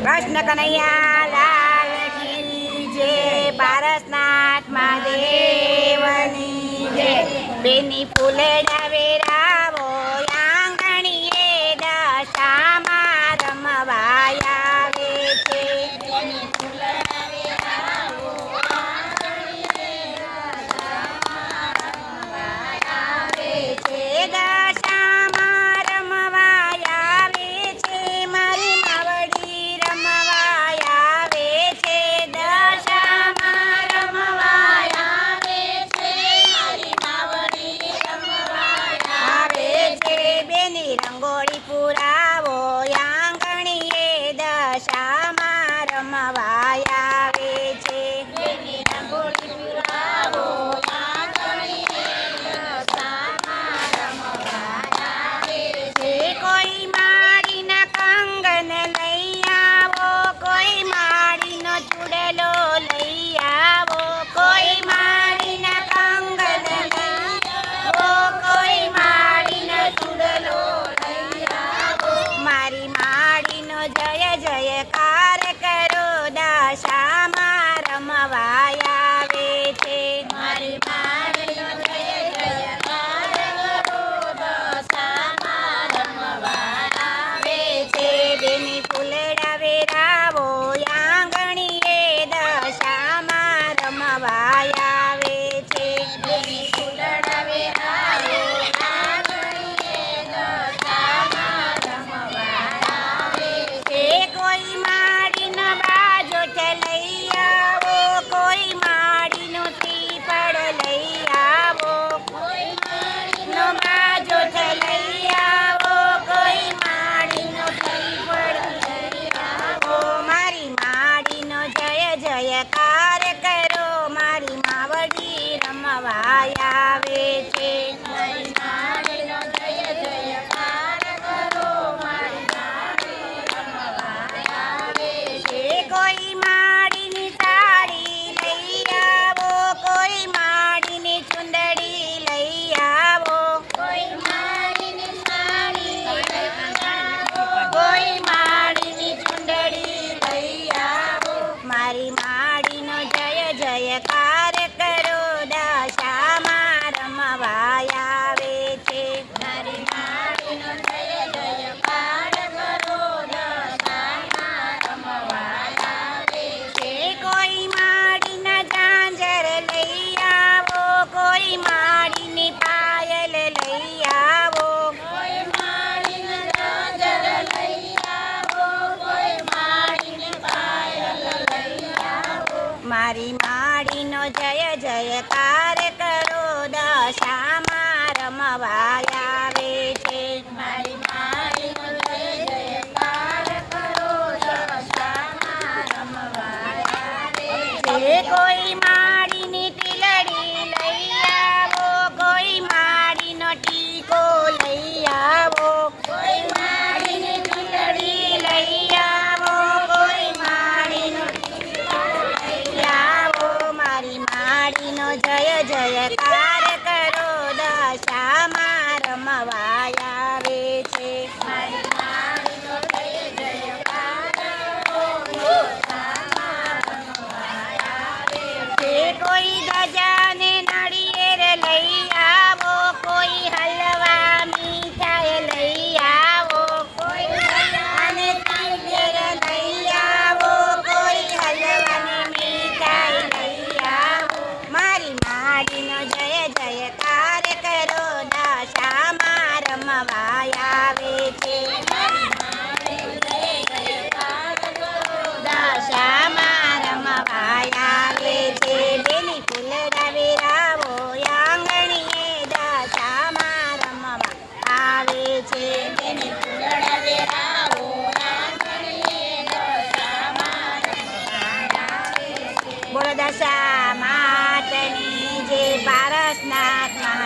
કૃષ્ણ કનૈયા લાલ કી જય, પારસનાથ મહાદેવની જય. બેની ફૂલડા વેરાવો આંગણીએ દશામાં રમવા આવે છે. બેની ફૂલડા વેરાવો આંગણીએ દશામાં રમવા આવે છે. દશામાં રમવા આવે છે, મારી માવડી રમવા આવે છે. દશામાં રમવા આવે છે, મારી માવડી રમવા આવે છે. બેની રંગોળી પુરાવો આંગણીએ દશામાં રમવા આવે છે. બેની રંગોળી પુરાવો આંગણીએ દશામાં રમવા આવે છે. કોઈ માળીના કંગન લઈ આવો, કોઈ માળીનો ચૂડલો લઈ આવો. કોઈ માળીના કંગન લઈ આવો, કોઈ માળીનો ચૂડલો લઈ આવો. મારી માળીનો જય જયકાર કરો, દશામાં રમવા આવે છે. મારી માળીનો જય જયકાર કરો, દશામાં રમવા આવે છે. બેની ફૂલડા વેરાવો આંગણીએ દશામાં રમવા આવે છે. બેની ફૂલડા વેરાવો આંગણીએ દશામાં રમવા આવે છે. કોઈ માળીનો બાજોઠ લઈ આવો, કોઈ માળીનો શ્રીફળ લઈ આવો. કોઈ માળીનો બાજોઠ લઈ આવો, કોઈ માળીનો શ્રીફળ લઈ આવો. મારી માળીનો જય જયકાર કરો, મારી માવડી રમવા આવે છે. મારી માળીનો જય જયકાર કરો, મારી માવડી રમવા આવે છે. કોઈ માળીની સાડી લઈ આવો, કોઈ માળીની ચુંદડી લઈ આવો. કોઈ માળીની સાડી લઈ આવો, કોઈ માળીની ચુંદડી લઈ આવો. મારી માળીનો જય જયકાર કરો, દશામાં રમવા આવે છે. મારી માળીનો જય જયકાર કરો, દશામાં રમવા આવે છે. કોઈ માળીના ઝાંઝર લઈ આવો, કોઈ માળીની પાયલ લઈ આવો. કોઈ માળીના ઝાંઝર લઈ આવો, કોઈ માળીની પાયલ લઈ આવો. મારી માળીનો જય જયકાર કરો, દશામાં રમવા આવે છે. મારી માળીનો જય જયકાર કરો, દશામાં રમવા આવે છે. કોઈ માળીની ટીલડી લઈ આવો, કોઈ માળીનો ટીકો લઈ આવો. કોઈ માળીની ટીલડી લઈ આવો, કોઈ માળીનો ટીકો લઈ આવો. મારી માળીનો જય જયકાર કરો, દશામાં રમવા આવે છે. મારી માળીનો જય જયકાર કરો, દશામાં રમવા આવે છે. કોઈ ગજાને નાળિયેર લઈ આવો, કોઈ હલવા મીઠાઈ લઈ આવો. કોઈ ગજાને નાળિયેર લઈ આવો, કોઈ હલવાની મીઠાઈ લઈ આવો. મારી માળીનો જય જયકાર કરો, દશામાં રમવા આવે છે. મારી માળીનો જય જયકાર કરો, દશામાં રમવા આવે છે. બેની ફૂલડા વેરાવો આંગણીએ દશામાં રમવા આવે છે. બેની ફૂલડા વેરાવો આંગણીએ દશામાં રમવા આવે છે. બોલો દશા માતની જય, પારસનાથ મહા